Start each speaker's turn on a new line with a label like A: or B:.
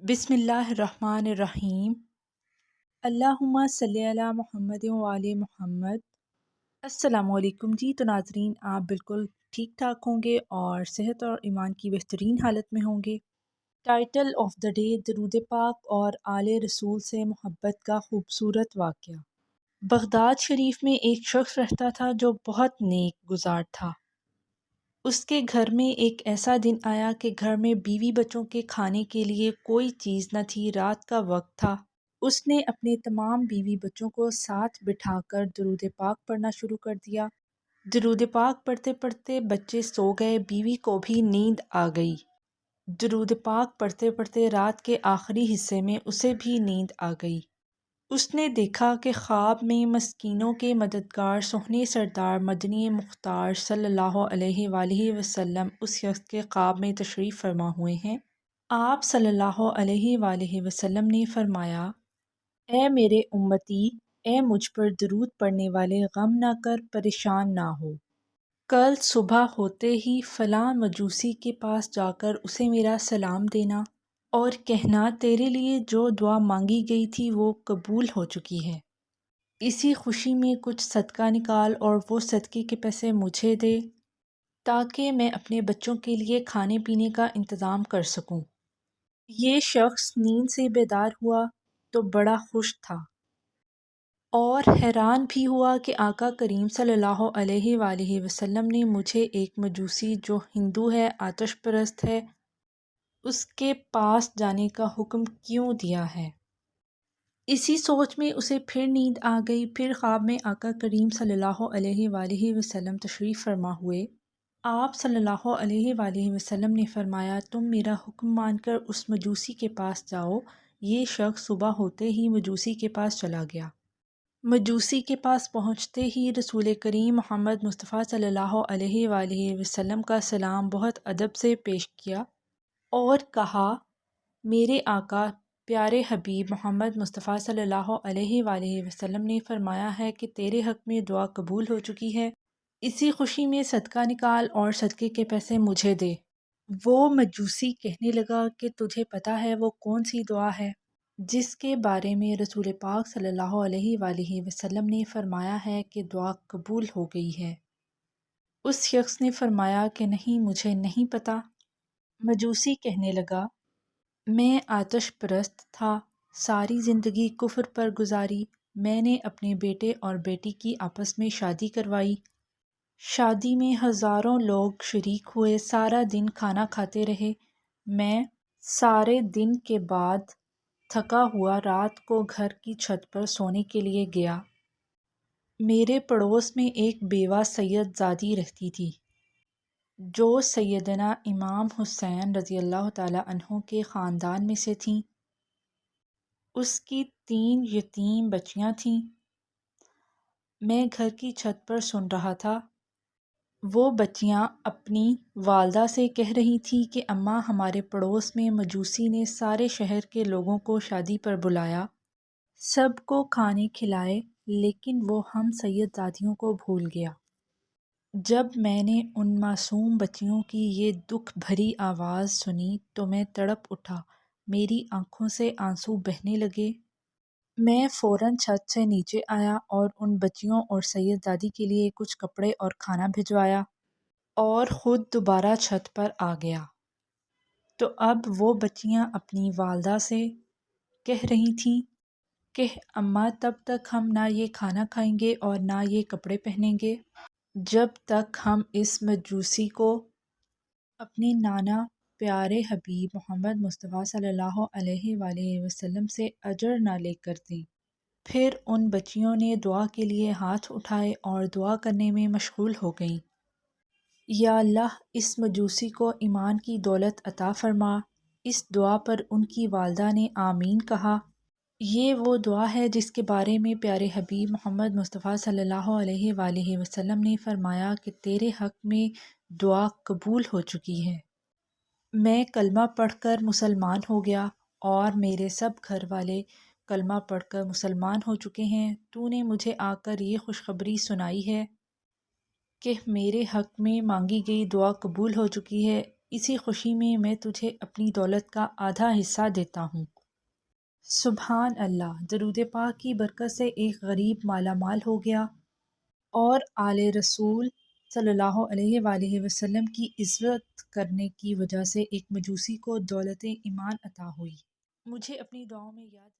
A: بسم اللہ الرحمن الرحیم۔ اللہم صلی علی محمد وعلی محمد۔ السلام علیکم جی۔ تو ناظرین، آپ بالکل ٹھیک ٹھاک ہوں گے اور صحت اور ایمان کی بہترین حالت میں ہوں گے۔ ٹائٹل آف دا ڈے: درود پاک اور آل رسول سے محبت کا خوبصورت واقعہ۔ بغداد شریف میں ایک شخص رہتا تھا جو بہت نیک گزار تھا۔ اس کے گھر میں ایک ایسا دن آیا کہ گھر میں بیوی بچوں کے کھانے کے لیے کوئی چیز نہ تھی۔ رات کا وقت تھا۔ اس نے اپنے تمام بیوی بچوں کو ساتھ بٹھا کر درود پاک پڑھنا شروع کر دیا۔ درود پاک پڑھتے پڑھتے بچے سو گئے، بیوی کو بھی نیند آ گئی۔ درود پاک پڑھتے پڑھتے رات کے آخری حصے میں اسے بھی نیند آ گئی۔ اس نے دیکھا کہ خواب میں مسکینوں کے مددگار سوہنے سردار مدنی مختار صلی اللہ علیہ وآلہ وسلم اس شخص کے خواب میں تشریف فرما ہوئے ہیں۔ آپ صلی اللہ علیہ وآلہ وسلم نے فرمایا: اے میرے امتی، اے مجھ پر درود پڑھنے والے، غم نہ کر، پریشان نہ ہو۔ کل صبح ہوتے ہی فلاں مجوسی کے پاس جا کر اسے میرا سلام دینا اور کہنا تیرے لیے جو دعا مانگی گئی تھی وہ قبول ہو چکی ہے۔ اسی خوشی میں کچھ صدقہ نکال اور وہ صدقے کے پیسے مجھے دے تاکہ میں اپنے بچوں کے لیے کھانے پینے کا انتظام کر سکوں۔ یہ شخص نیند سے بیدار ہوا تو بڑا خوش تھا اور حیران بھی ہوا کہ آقا کریم صلی اللہ علیہ وآلہ وسلم نے مجھے ایک مجوسی جو ہندو ہے، آتش پرست ہے، اس کے پاس جانے کا حکم کیوں دیا ہے۔ اسی سوچ میں اسے پھر نیند آ گئی۔ پھر خواب میں آقا کریم صلی اللہ علیہ وآلہ وسلم تشریف فرما ہوئے۔ آپ صلی اللہ علیہ وآلہ وسلم نے فرمایا: تم میرا حکم مان کر اس مجوسی کے پاس جاؤ۔ یہ شخص صبح ہوتے ہی مجوسی کے پاس چلا گیا۔ مجوسی کے پاس پہنچتے ہی رسول کریم محمد مصطفیٰ صلی اللہ علیہ وآلہ وسلم کا سلام بہت ادب سے پیش کیا اور کہا: میرے آقا پیارے حبیب محمد مصطفیٰ صلی اللہ علیہ وآلہ وسلم نے فرمایا ہے کہ تیرے حق میں دعا قبول ہو چکی ہے، اسی خوشی میں صدقہ نکال اور صدقے کے پیسے مجھے دے۔ وہ مجوسی کہنے لگا کہ تجھے پتہ ہے وہ کون سی دعا ہے جس کے بارے میں رسول پاک صلی اللہ علیہ وآلہ وسلم نے فرمایا ہے کہ دعا قبول ہو گئی ہے؟ اس شخص نے فرمایا کہ نہیں، مجھے نہیں پتہ۔ مجوسی کہنے لگا: میں آتش پرست تھا، ساری زندگی کفر پر گزاری۔ میں نے اپنے بیٹے اور بیٹی کی آپس میں شادی کروائی۔ شادی میں ہزاروں لوگ شریک ہوئے، سارا دن کھانا کھاتے رہے۔ میں سارے دن کے بعد تھکا ہوا رات کو گھر کی چھت پر سونے کے لیے گیا۔ میرے پڑوس میں ایک بیوہ سید زادی رہتی تھی جو سیدنا امام حسین رضی اللہ تعالیٰ عنہ کے خاندان میں سے تھیں۔ اس کی 3 یتیم بچیاں تھیں۔ میں گھر کی چھت پر سن رہا تھا۔ وہ بچیاں اپنی والدہ سے کہہ رہی تھیں کہ اماں، ہمارے پڑوس میں مجوسی نے سارے شہر کے لوگوں کو شادی پر بلایا، سب کو کھانے کھلائے، لیکن وہ ہم سید زادیوں کو بھول گیا۔ جب میں نے ان معصوم بچیوں کی یہ دکھ بھری آواز سنی تو میں تڑپ اٹھا، میری آنکھوں سے آنسو بہنے لگے۔ میں فوراً چھت سے نیچے آیا اور ان بچیوں اور سید زادی کے لیے کچھ کپڑے اور کھانا بھجوایا اور خود دوبارہ چھت پر آ گیا۔ تو اب وہ بچیاں اپنی والدہ سے کہہ رہی تھیں کہ اماں، تب تک ہم نہ یہ کھانا کھائیں گے اور نہ یہ کپڑے پہنیں گے جب تک ہم اس مجوسی کو اپنے نانا پیارے حبیب محمد مصطفیٰ صلی اللہ علیہ وآلہ وسلم سے اجر نہ لے کر دیں۔ پھر ان بچیوں نے دعا کے لیے ہاتھ اٹھائے اور دعا کرنے میں مشغول ہو گئیں: یا اللہ، اس مجوسی کو ایمان کی دولت عطا فرما۔ اس دعا پر ان کی والدہ نے آمین کہا۔ یہ وہ دعا ہے جس کے بارے میں پیارے حبیب محمد مصطفیٰ صلی اللہ علیہ وآلہ وسلم نے فرمایا کہ تیرے حق میں دعا قبول ہو چکی ہے۔ میں کلمہ پڑھ کر مسلمان ہو گیا اور میرے سب گھر والے کلمہ پڑھ کر مسلمان ہو چکے ہیں۔ تو نے مجھے آ کر یہ خوشخبری سنائی ہے کہ میرے حق میں مانگی گئی دعا قبول ہو چکی ہے، اسی خوشی میں میں تجھے اپنی دولت کا آدھا حصہ دیتا ہوں۔ سبحان اللہ! درود پاک کی برکت سے ایک غریب مالا مال ہو گیا اور آل رسول صلی اللہ علیہ وآلہ وسلم کی عزت کرنے کی وجہ سے ایک مجوسی کو دولت ایمان عطا ہوئی۔ مجھے اپنی دعاؤں میں یاد